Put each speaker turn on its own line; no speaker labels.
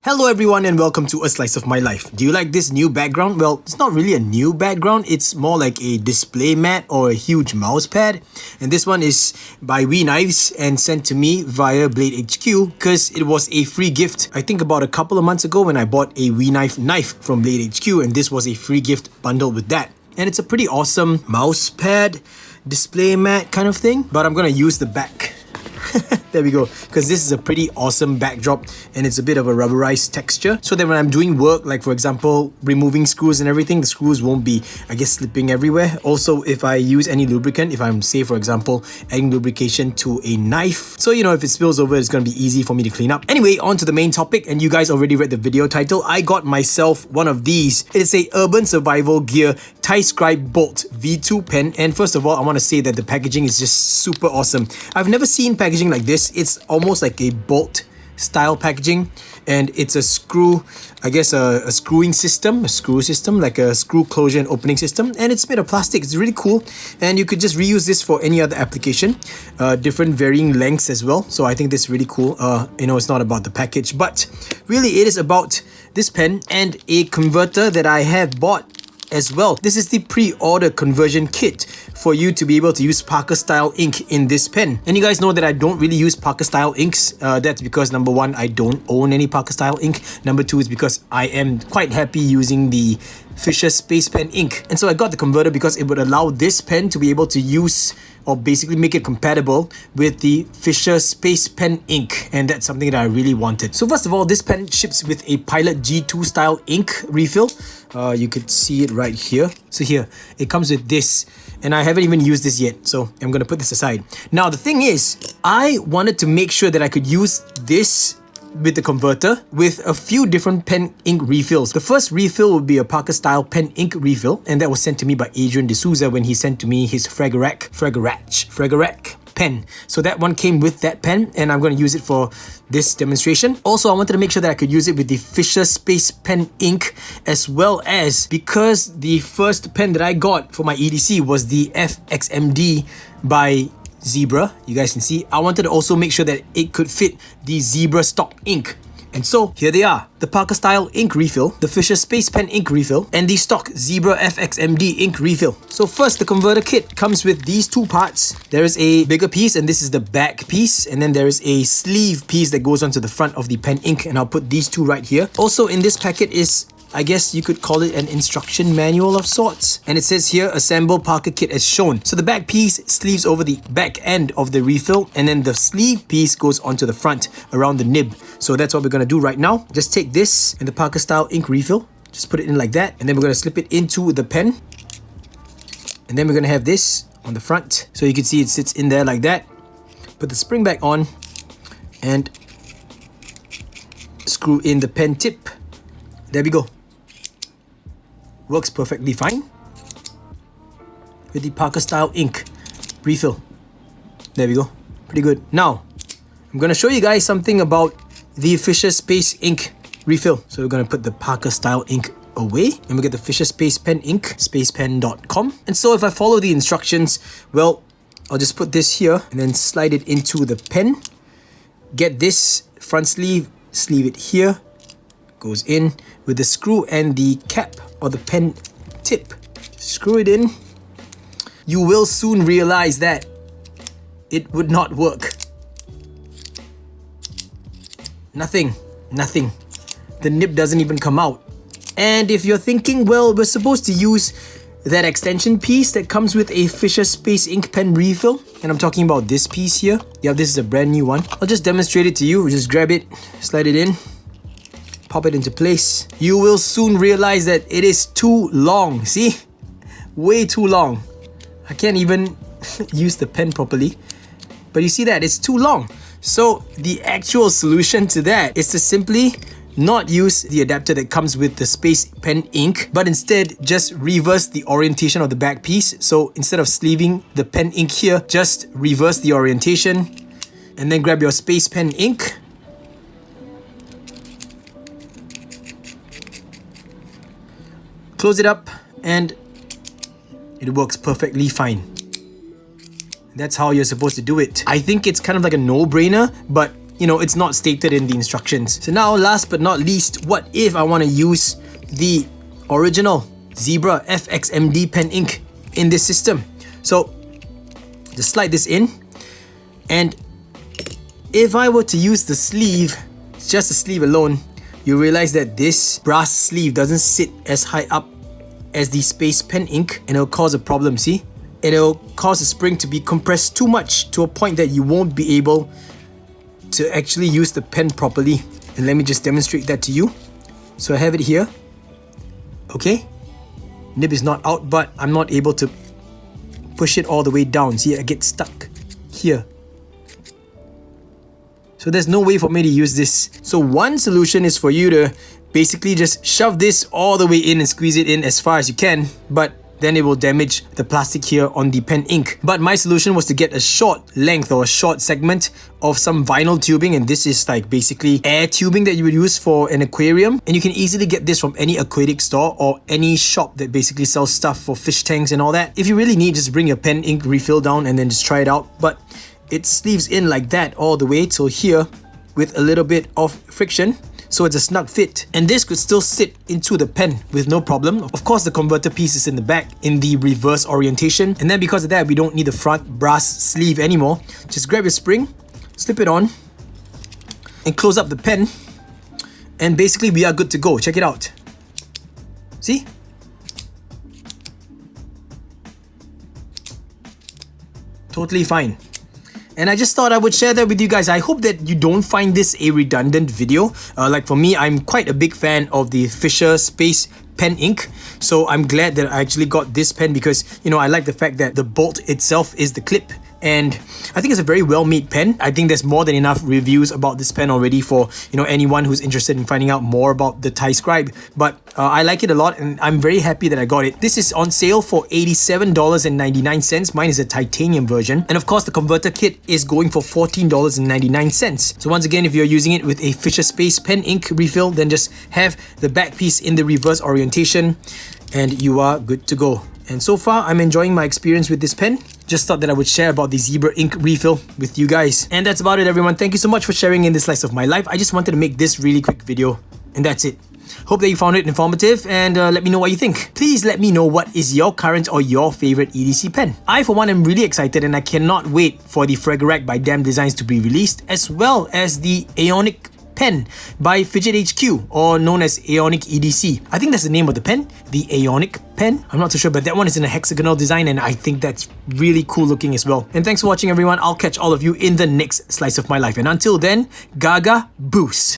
Hello everyone and welcome to A Slice of My Life. Do you like this new background? Well, it's not really a new background, it's more like a display mat or a huge mouse pad. And this one is by WeKnives and sent to me via Blade HQ because it was a free gift. I think about a couple of months ago when I bought a WeKnife knife from Blade HQ, and this was a free gift bundled with that. And it's a pretty awesome mouse pad, display mat kind of thing, but I'm gonna use the back. There we go, because this is a pretty awesome backdrop and it's a bit of a rubberized texture, so that when I'm doing work, like for example removing screws and everything, the screws won't be, I guess, slipping everywhere. Also, if I use any lubricant, if I'm, say for example, adding lubrication to a knife, so you know, if it spills over, it's going to be easy for me to clean up. Anyway, on to the main topic, and you guys already read the video title. I got myself one of these. It is a urban survival gear TiScribe-Bolt V2 pen, and first of all I want to say that the packaging is just super awesome. I've never seen packaging like this. It's almost like a bolt style packaging, and it's a screw, I guess a screw system, like a screw closure and opening system, and it's made of plastic. It's really cool, and you could just reuse this for any other application, different varying lengths as well. So I think this is really cool. You know, it's not about the package, but really it is about this pen and a converter that I have bought as well. This is the pre-order conversion kit for you to be able to use Parker style ink in this pen. And you guys know that I don't really use Parker style inks. That's because number one, I don't own any Parker style ink. Number two is because I am quite happy using the Fisher Space Pen ink. And so I got the converter because it would allow this pen to be able to use, or basically make it compatible with the Fisher Space Pen ink, and that's something that I really wanted. So first of all, this pen ships with a Pilot G2 style ink refill. You could see it right here. So here, it comes with this, and I haven't even used this yet, so I'm gonna put this aside. Now the thing is, I wanted to make sure that I could use this with the converter with a few different pen ink refills. The first refill would be a Parker style pen ink refill, and that was sent to me by Adrian D'Souza when he sent to me his Fragarac pen. So that one came with that pen, and I'm going to use it for this demonstration. Also, I wanted to make sure that I could use it with the Fisher Space Pen ink, as well as, because the first pen that I got for my EDC was the FXMD by Zebra, you guys can see, I wanted to also make sure that it could fit the Zebra stock ink. And so here they are, the Parker style ink refill, the Fisher Space Pen ink refill, and the stock Zebra FXMD ink refill. So first, the converter kit comes with these two parts. There is a bigger piece, and this is the back piece, and then there is a sleeve piece that goes onto the front of the pen ink, and I'll put these two right here. Also in this packet is, I guess you could call it an instruction manual of sorts. And it says here, assemble Parker kit as shown. So the back piece sleeves over the back end of the refill, and then the sleeve piece goes onto the front around the nib. So that's what we're gonna do right now. Just take this and the Parker style ink refill, just put it in like that, and then we're gonna slip it into the pen. And then we're gonna have this on the front. So you can see it sits in there like that. Put the spring back on and screw in the pen tip. There we go. Works perfectly fine with the Parker style ink refill. There we go, pretty good. Now I'm gonna show you guys something about the Fisher Space ink refill. So we're gonna put the Parker style ink away, and we get the Fisher Space Pen ink, spacepen.com. And so if I follow the instructions, well, I'll just put this here and then slide it into the pen. Get this front sleeve, sleeve it here, goes in with the screw and the cap or the pen tip. Just screw it in. You will soon realize that it would not work. Nothing. The nib doesn't even come out. And if you're thinking, well, we're supposed to use that extension piece that comes with a Fisher Space ink pen refill, and I'm talking about this piece here. Yeah, this is a brand new one. I'll just demonstrate it to you. We'll just grab it, slide it in, pop it into place. You will soon realize that it is too long. See? Way too long. I can't even use the pen properly. But you see that? It's too long. So the actual solution to that is to simply not use the adapter that comes with the Space Pen ink, but instead just reverse the orientation of the back piece. So instead of sleeving the pen ink here, just reverse the orientation and then grab your Space Pen ink. Close it up and it works perfectly fine. That's how you're supposed to do it. I think it's kind of like a no-brainer, but you know, it's not stated in the instructions. So now, last but not least, what if I want to use the original Zebra FXMD pen ink in this system? So just slide this in, and if I were to use the sleeve, just the sleeve alone, you realize that this brass sleeve doesn't sit as high up as the space pen ink, and it'll cause a problem, see? It'll cause the spring to be compressed too much to a point that you won't be able to actually use the pen properly. And let me just demonstrate that to you. So I have it here. Okay, nib is not out, but I'm not able to push it all the way down. See, I get stuck here. So there's no way for me to use this. So one solution is for you to basically just shove this all the way in and squeeze it in as far as you can, but then it will damage the plastic here on the pen ink. But my solution was to get a short length or a short segment of some vinyl tubing, and this is like basically air tubing that you would use for an aquarium, and you can easily get this from any aquatic store or any shop that basically sells stuff for fish tanks and all that. If you really need, just bring your pen ink refill down and then just try it out. But it sleeves in like that all the way till here with a little bit of friction, so it's a snug fit, and this could still sit into the pen with no problem. Of course, the converter piece is in the back in the reverse orientation, and then because of that, we don't need the front brass sleeve anymore. Just grab your spring, slip it on, and close up the pen, and basically we are good to go. Check it out. See? Totally fine. And I just thought I would share that with you guys. I hope that you don't find this a redundant video. Like for me, I'm quite a big fan of the Fisher Space pen ink. So I'm glad that I actually got this pen because, you know, I like the fact that the bolt itself is the clip. And I think it's a very well-made pen. I think there's more than enough reviews about this pen already for, you know, anyone who's interested in finding out more about the Ti-Scribe. But I like it a lot, and I'm very happy that I got it. This is on sale for $87.99. Mine is a titanium version. And of course, the converter kit is going for $14.99. So once again, if you're using it with a Fisher Space pen ink refill, then just have the back piece in the reverse orientation and you are good to go. And so far, I'm enjoying my experience with this pen. Just thought that I would share about the Zebra ink refill with you guys. And that's about it, everyone. Thank you so much for sharing in this slice of my life. I just wanted to make this really quick video, and that's it. Hope that you found it informative, and let me know what you think. Please let me know what is your current or your favorite EDC pen. I, for one, am really excited, and I cannot wait for the Fragarack by Damn Designs to be released, as well as the Aeonic pen by Fidget HQ, or known as Aeonic EDC. I think that's the name of the pen, the Aeonic pen. I'm not too sure, but that one is in a hexagonal design, and I think that's really cool looking as well. And thanks for watching, everyone. I'll catch all of you in the next slice of my life. And until then, Gaga Boost!